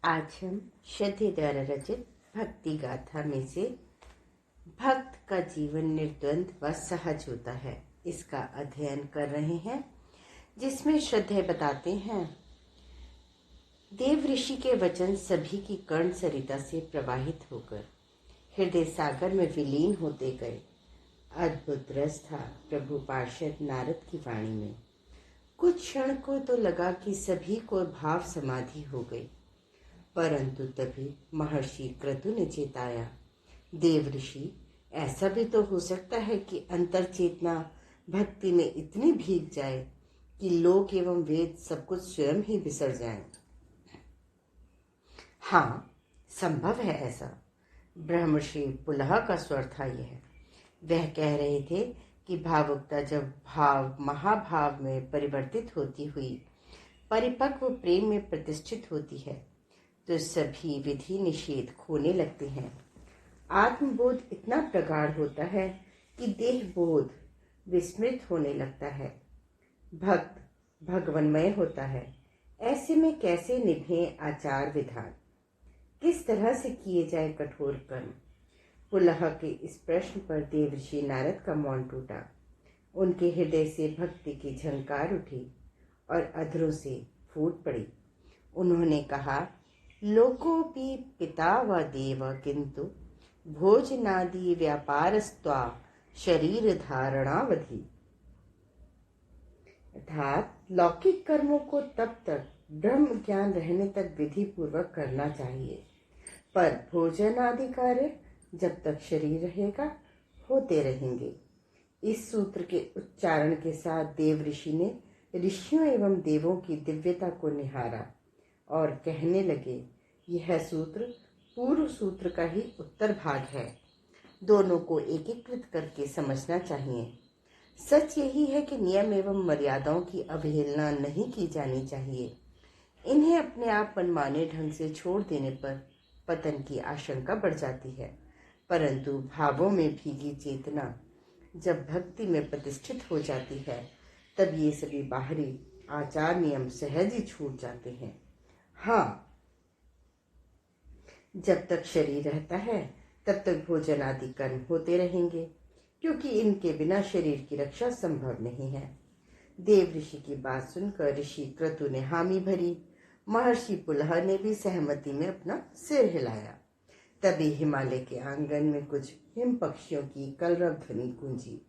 आज हम श्रद्धे द्वारा रचित भक्ति गाथा में से भक्त का जीवन निर्द्वंद व सहज होता है इसका अध्ययन कर रहे हैं, जिसमें श्रद्धे बताते हैं। देव ऋषि के वचन सभी की कर्ण सरिता से प्रवाहित होकर हृदय सागर में विलीन होते गए। अद्भुत रस था प्रभु पार्षद नारद की वाणी में। कुछ क्षण को तो लगा कि सभी को भाव समाधि हो गई, परंतु तभी महर्षि क्रतु ने चेताया, देव ऋषि, ऐसा भी तो हो सकता है कि अंतर चेतना भक्ति में इतनी भीग जाए कि लोक एवं वेद सब कुछ स्वयं ही बिसर जाएं। हाँ, संभव है ऐसा। ब्रह्मर्षि पुलह का स्वर था यह। वह कह रहे थे कि भावुकता जब भाव महाभाव में परिवर्तित होती हुई परिपक्व प्रेम में प्रतिष्ठित होती है तो सभी विधि निषेध खोने लगते हैं। आत्मबोध इतना प्रगाढ़ होता है कि देह बोध विस्मृत होने लगता है। भक्त भगवन्मय होता है। ऐसे में कैसे निभे आचार विधान, किस तरह से किए जाए कठोर कर्म। पुलह के इस प्रश्न पर देवर्षि नारद का मौन टूटा। उनके हृदय से भक्ति की झंकार उठी और अधरों से फूट पड़ी। उन्होंने कहा, लोकोपि पिता व देव किंतु भोजनादि व्यापारस्त्वा शरीर धारणावधि। अर्थात लौकिक कर्मों को तब तक ब्रह्म ज्ञान रहने तक विधि पूर्वक करना चाहिए, पर भोजन आदि कार्य जब तक शरीर रहेगा होते रहेंगे। इस सूत्र के उच्चारण के साथ देव ऋषि ने ऋषियों एवं देवों की दिव्यता को निहारा और कहने लगे, यह सूत्र पूर्व सूत्र का ही उत्तर भाग है। दोनों को एकीकृत करके समझना चाहिए। सच यही है कि नियम एवं मर्यादाओं की अवहेलना नहीं की जानी चाहिए। इन्हें अपने आप मनमाने ढंग से छोड़ देने पर पतन की आशंका बढ़ जाती है, परंतु भावों में भीगी चेतना जब भक्ति में प्रतिष्ठित हो जाती है तब ये सभी बाहरी आचार नियम सहज ही छूट जाते हैं। हाँ, जब तक शरीर रहता है तब तक भोजन आदि कर्म होते रहेंगे, क्योंकि इनके बिना शरीर की रक्षा संभव नहीं है। देव ऋषि की बात सुनकर ऋषि क्रतु ने हामी भरी। महर्षि पुलह ने भी सहमति में अपना सिर हिलाया। तभी हिमालय के आंगन में कुछ हिम पक्षियों की कलरव ध्वनि गूंजी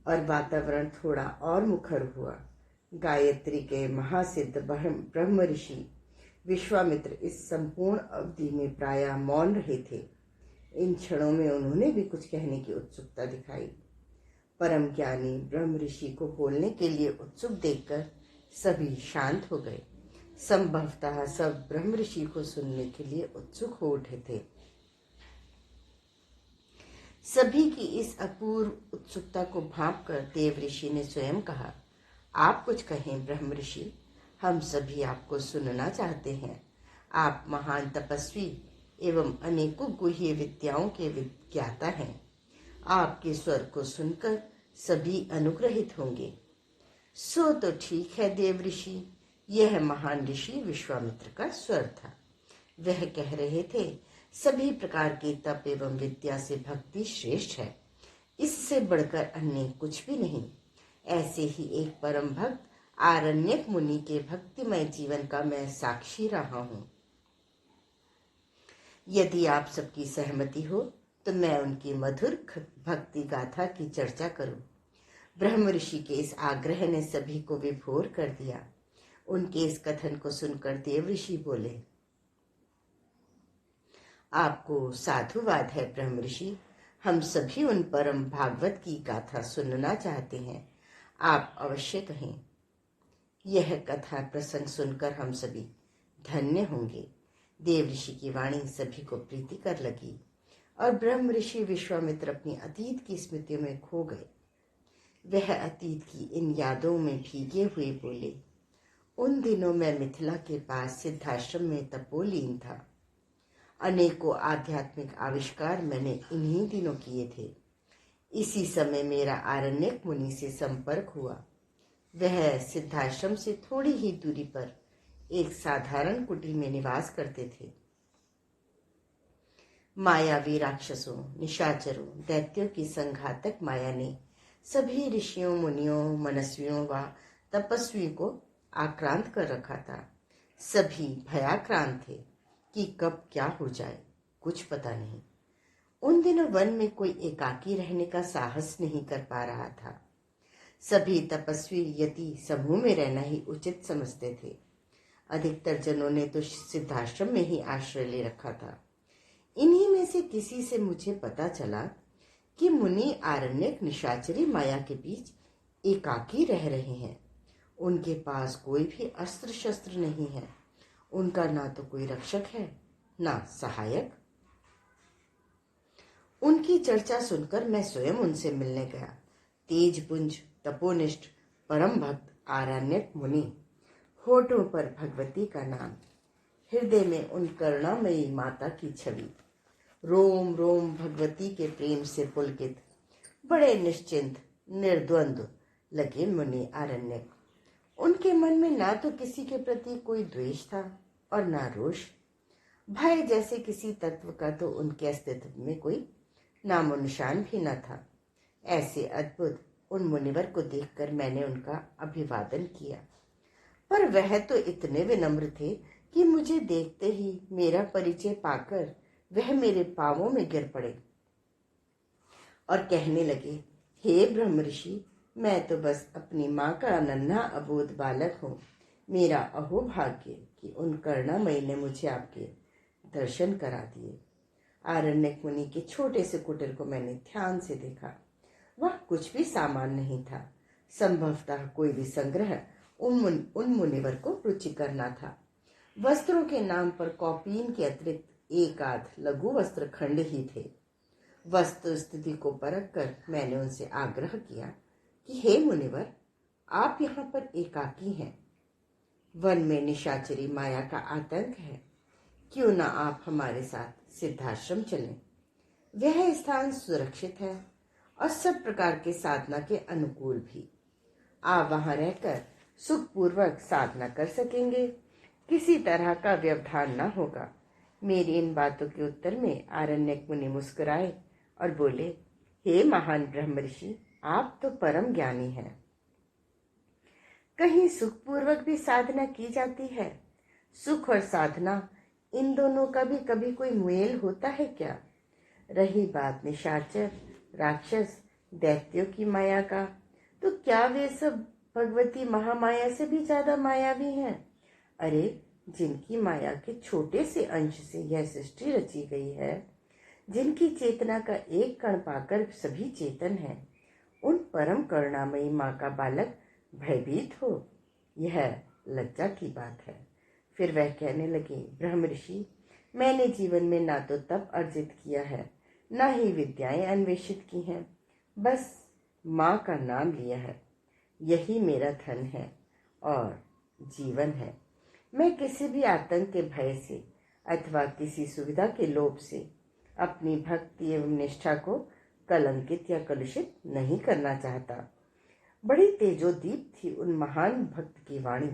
और वातावरण थोड़ा और मुखर हुआ। गायत्री के महासिद्ध ब्रह्म ऋषि विश्वामित्र इस संपूर्ण अवधि में प्रायः मौन रहे थे। इन क्षणों में उन्होंने भी कुछ कहने की उत्सुकता दिखाई। परम ज्ञानी ब्रह्म ऋषि को बोलने के लिए उत्सुक देखकर सभी शांत हो गए। संभवतः सब ब्रह्म ऋषि को सुनने के लिए उत्सुक हो उठे थे। सभी की इस अपूर्व उत्सुकता को भांपकर देव ऋषि ने स्वयं कहा, आप कुछ कहें ब्रह्म ऋषि, हम सभी आपको सुनना चाहते हैं। आप महान तपस्वी एवं अनेकों गुह्य विद्याओं के विज्ञाता हैं। आपके स्वर को सुनकर सभी अनुग्रहित होंगे। सो तो ठीक है देव ऋषि। यह महान ऋषि विश्वामित्र का स्वर था। वह कह रहे थे, सभी प्रकार के तप एवं विद्या से भक्ति श्रेष्ठ है। इससे बढ़कर अन्य कुछ भी नहीं। ऐसे ही एक परम भक्त आरण्यक मुनि के भक्तिमय जीवन का मैं साक्षी रहा हूँ। यदि आप सबकी सहमति हो तो मैं उनकी मधुर भक्ति गाथा की चर्चा करूं। ब्रह्म ऋषि के इस आग्रह ने सभी को विभोर कर दिया। उनके इस कथन को सुनकर देव ऋषि बोले, आपको साधुवाद है ब्रह्म ऋषि। हम सभी उन परम भागवत की गाथा सुनना चाहते हैं। आप अवश्य कहें। यह कथा प्रसंग सुनकर हम सभी धन्य होंगे। देव ऋषि की वाणी सभी को प्रीतिकर लगी और ब्रह्म ऋषि विश्वामित्र अपनी अतीत की स्मृतियों में खो गए। वह अतीत की इन यादों में भीगे हुए बोले, उन दिनों मैं मिथिला के पास सिद्धाश्रम में तपोलीन था। अनेकों आध्यात्मिक आविष्कार मैंने इन्हीं दिनों किए थे। इसी समय मेरा आरण्यक मुनि से संपर्क हुआ। वह सिद्धाश्रम से थोड़ी ही दूरी पर एक साधारण कुटी में निवास करते थे। मायावी राक्षसों, निशाचरों, दैत्यों की संघातक माया ने सभी ऋषियों, मुनियों, मनस्वियों व तपस्वियों को आक्रांत कर रखा था। सभी भयाक्रांत थे कि कब क्या हो जाए, कुछ पता नहीं। उन दिनों वन में कोई एकाकी रहने का साहस नहीं कर पा रहा था। सभी तपस्वी यति समूह में रहना ही उचित समझते थे। अधिकतर जनों ने तो सिद्धाश्रम में ही आश्रय ले रखा था। इन्हीं में से किसी से मुझे पता चला कि मुनि आरण्यक निशाचरी माया के बीच एकाकी रह रहे हैं। उनके पास कोई भी अस्त्र शस्त्र नहीं है। उनका ना तो कोई रक्षक है, ना सहायक। उनकी चर्चा सुनकर मैं स्वयं उनसे मिलने गया। तेजपुंज, तपोनिष्ठ, परम भक्त आरण्यक मुनि, होठों पर भगवती का नाम, हृदय में उन करुणामयी माता की छवि, रोम रोम भगवती के प्रेम से पुलकित, बड़े निश्चिंत निर्द्वंद्व लगे मुनि आरण्यक। उनके मन में ना तो किसी के प्रति कोई द्वेष था और ना रोष। भय जैसे किसी तत्व का तो उनके अस्तित्व में कोई नामो निशान भी न था। ऐसे अद्भुत उन मुनिवर को देखकर मैंने उनका अभिवादन किया, पर वह तो इतने विनम्र थे कि मुझे देखते ही मेरा परिचय पाकर वह मेरे पांवों में गिर पड़े और कहने लगे, हे ब्रह्म ऋषि, मैं तो बस अपनी माँ का नन्हा अबोध बालक हूँ। मेरा अहो भाग्य कि उन करुणामयी ने मुझे आपके दर्शन करा दिए। आरण्यक मुनि के छोटे से कुटीर को मैंने ध्यान से देखा। वह कुछ भी सामान नहीं था। संभवतः कोई भी संग्रह उन मुनिवर को रुचिकर न था। वस्त्रों के नाम पर कौपीन के अतिरिक्त एक आध लघु वस्त्र खंड ही थे। वस्तु स्थिति को परख कर मैंने उनसे आग्रह किया कि हे मुनिवर, आप यहाँ पर एकाकी हैं। वन में निशाचरी माया का आतंक है। क्यों ना आप हमारे साथ सिद्धाश्रम चलें। वह स्थान सुरक्षित है और सब प्रकार के साधना के अनुकूल भी। आप वहां रहकर सुखपूर्वक साधना कर सकेंगे। किसी तरह का व्यवधान न होगा। मेरी इन बातों के उत्तर में आरण्यक मुनि मुस्कुराए और बोले, हे महान ब्रह्म ऋषि, आप तो परम ज्ञानी हैं। कहीं सुखपूर्वक भी साधना की जाती है? सुख और साधना, इन दोनों का भी कभी कोई मेल होता है क्या? रही बात निशाचर, राक्षस, दैत्यों की माया का, तो क्या वे सब भगवती महामाया से भी ज्यादा मायावी हैं? अरे, जिनकी माया के छोटे से अंश से यह सृष्टि रची गई है, जिनकी चेतना का एक कण पाकर सभी चेतन हैं, उन परम करुणामयी माँ का बालक भयभीत हो, यह लज्जा की बात है। फिर वह कहने लगे, ब्रह्म ऋषि, मैंने जीवन में ना तो तप अर्जित किया है, ना ही विद्याएं अन्वेषित की हैं। बस माँ का नाम लिया है। यही मेरा धन है और जीवन है। मैं किसी भी आतंक के भय से अथवा किसी सुविधा के लोभ से अपनी भक्ति एवं निष्ठा को कलंकित या कलुषित नहीं करना चाहता। बड़ी तेजोदीप थी उन महान भक्त की वाणी।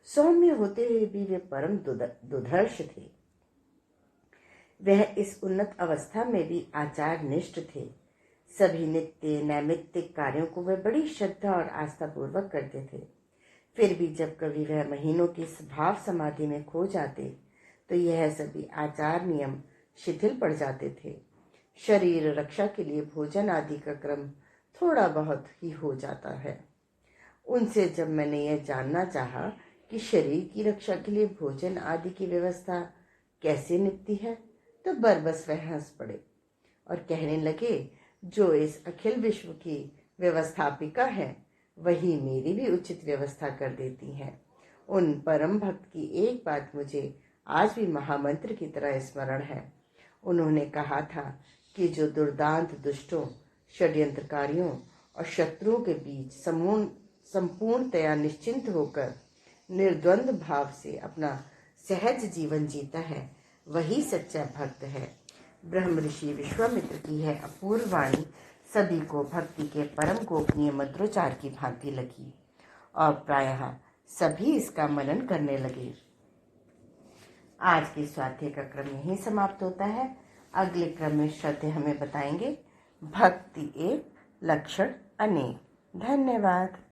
सौम्य होते हुए भी वे परम दुधर्ष थे। वह इस उन्नत अवस्था में भी आचार निष्ठ थे। सभी नित्य नैमित्तिक कार्यों को वे बड़ी श्रद्धा और आस्था पूर्वक करते थे। फिर भी जब कभी वह महीनों की भाव समाधि में खो जाते तो यह सभी आचार नियम शिथिल पड़ जाते थे। शरीर रक्षा के लिए भोजन आदि का क्रम थोड़ा बहुत ही हो जाता है। उनसे जब मैंने यह जानना चाहा कि शरीर की रक्षा के लिए भोजन आदि की व्यवस्था कैसे निपटी है, तो बरबस वह हंस पड़े और कहने लगे, जो इस अखिल विश्व की व्यवस्थापिका है, वही मेरी भी उचित व्यवस्था कर देती हैं। उन परम भक्त की एक बात मुझे आज भी महामंत्र की तरह स्मरण है। उन्होंने कहा था कि जो दुर्दांत दुष्टों, षड्यंत्रकारियों और शत्रुओं के बीच संपूर्णतया निश्चिंत होकर निर्द्वंद भाव से अपना सहज जीवन जीता है, वही सच्चा भक्त है। ब्रह्म ऋषि विश्वामित्र की है अपूर्व वाणी सभी को भक्ति के परम गोपनीय मंत्रोच्चार की भांति लगी और प्रायः सभी इसका मनन करने लगे। आज के स्वाध्याय का क्रम यहीं समाप्त होता है। अगले क्रम में श्रद्धेय हमें बताएंगे भक्ति एक लक्षण अनेक। धन्यवाद।